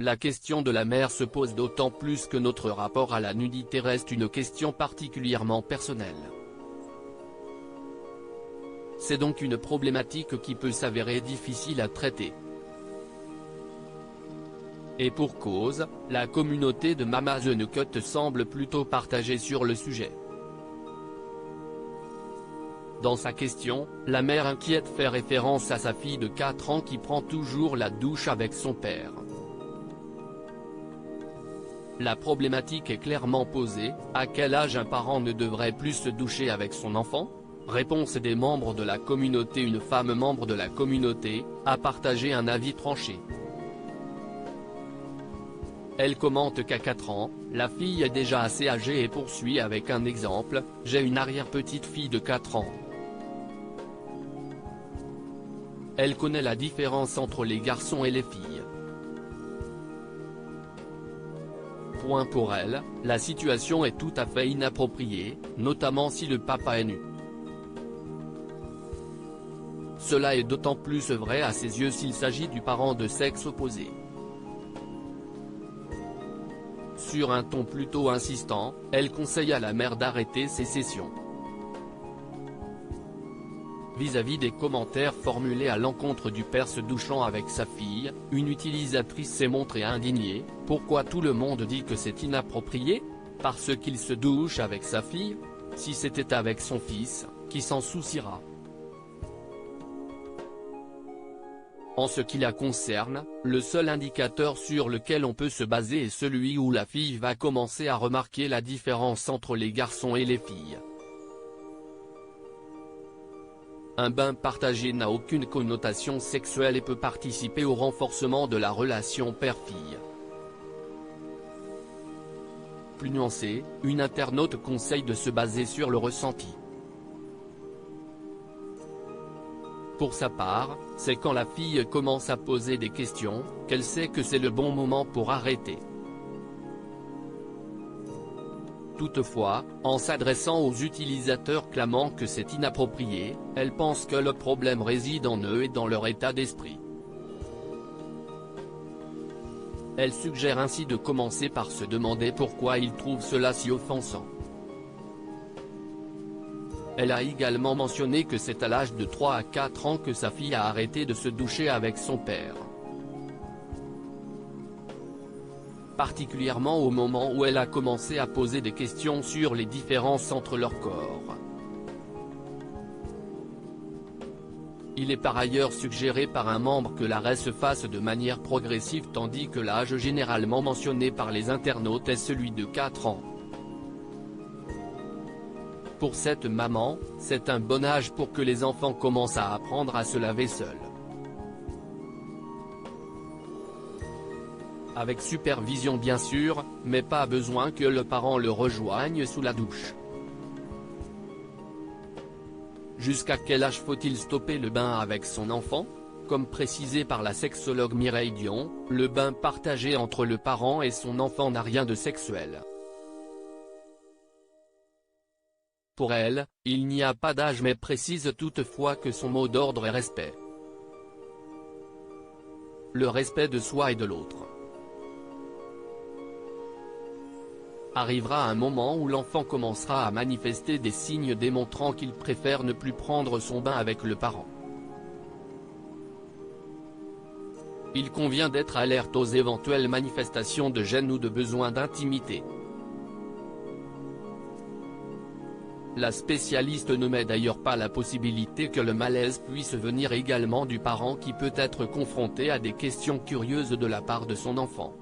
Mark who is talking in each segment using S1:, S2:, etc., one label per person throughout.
S1: La question de la mère se pose d'autant plus que notre rapport à la nudité reste une question particulièrement personnelle. C'est donc une problématique qui peut s'avérer difficile à traiter. Et pour cause, la communauté de Mama The Cut semble plutôt partagée sur le sujet. Dans sa question, la mère inquiète fait référence à sa fille de 4 ans qui prend toujours la douche avec son père. La problématique est clairement posée, à quel âge un parent ne devrait plus se doucher avec son enfant? Réponse des membres de la communauté. Une femme membre de la communauté a partagé un avis tranché. Elle commente qu'à 4 ans, la fille est déjà assez âgée et poursuit avec un exemple: « J'ai une arrière-petite-fille de 4 ans. Elle connaît la différence entre les garçons et les filles. Point pour elle, la situation est tout à fait inappropriée, notamment si le papa est nu. Cela est d'autant plus vrai à ses yeux s'il s'agit du parent de sexe opposé. » Sur un ton plutôt insistant, elle conseille à la mère d'arrêter ces sessions. Vis-à-vis des commentaires formulés à l'encontre du père se douchant avec sa fille, une utilisatrice s'est montrée indignée: « Pourquoi tout le monde dit que c'est inapproprié? Parce qu'il se douche avec sa fille? Si c'était avec son fils, qui s'en souciera? » En ce qui la concerne, le seul indicateur sur lequel on peut se baser est celui où la fille va commencer à remarquer la différence entre les garçons et les filles. Un bain partagé n'a aucune connotation sexuelle et peut participer au renforcement de la relation père-fille. Plus nuancé, une internaute conseille de se baser sur le ressenti. Pour sa part, c'est quand la fille commence à poser des questions, qu'elle sait que c'est le bon moment pour arrêter. Toutefois, en s'adressant aux utilisateurs clamant que c'est inapproprié, elle pense que le problème réside en eux et dans leur état d'esprit. Elle suggère ainsi de commencer par se demander pourquoi ils trouvent cela si offensant. Elle a également mentionné que c'est à l'âge de 3 à 4 ans que sa fille a arrêté de se doucher avec son père. Particulièrement au moment où elle a commencé à poser des questions sur les différences entre leurs corps. Il est par ailleurs suggéré par un membre que l'arrêt se fasse de manière progressive tandis que l'âge généralement mentionné par les internautes est celui de 4 ans. Pour cette maman, c'est un bon âge pour que les enfants commencent à apprendre à se laver seuls. Avec supervision bien sûr, mais pas besoin que le parent le rejoigne sous la douche. Jusqu'à quel âge faut-il stopper le bain avec son enfant? Comme précisé par la sexologue Mireille Dion, le bain partagé entre le parent et son enfant n'a rien de sexuel. Pour elle, il n'y a pas d'âge mais précise toutefois que son mot d'ordre est respect. Le respect de soi et de l'autre. Arrivera un moment où l'enfant commencera à manifester des signes démontrant qu'il préfère ne plus prendre son bain avec le parent. Il convient d'être alerte aux éventuelles manifestations de gêne ou de besoin d'intimité. La spécialiste ne met d'ailleurs pas la possibilité que le malaise puisse venir également du parent qui peut être confronté à des questions curieuses de la part de son enfant.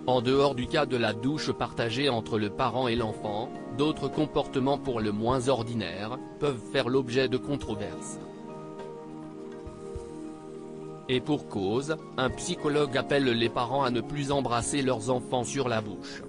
S1: En dehors du cas de la douche partagée entre le parent et l'enfant, d'autres comportements pour le moins ordinaires, peuvent faire l'objet de controverses. Et pour cause, un psychologue appelle les parents à ne plus embrasser leurs enfants sur la bouche.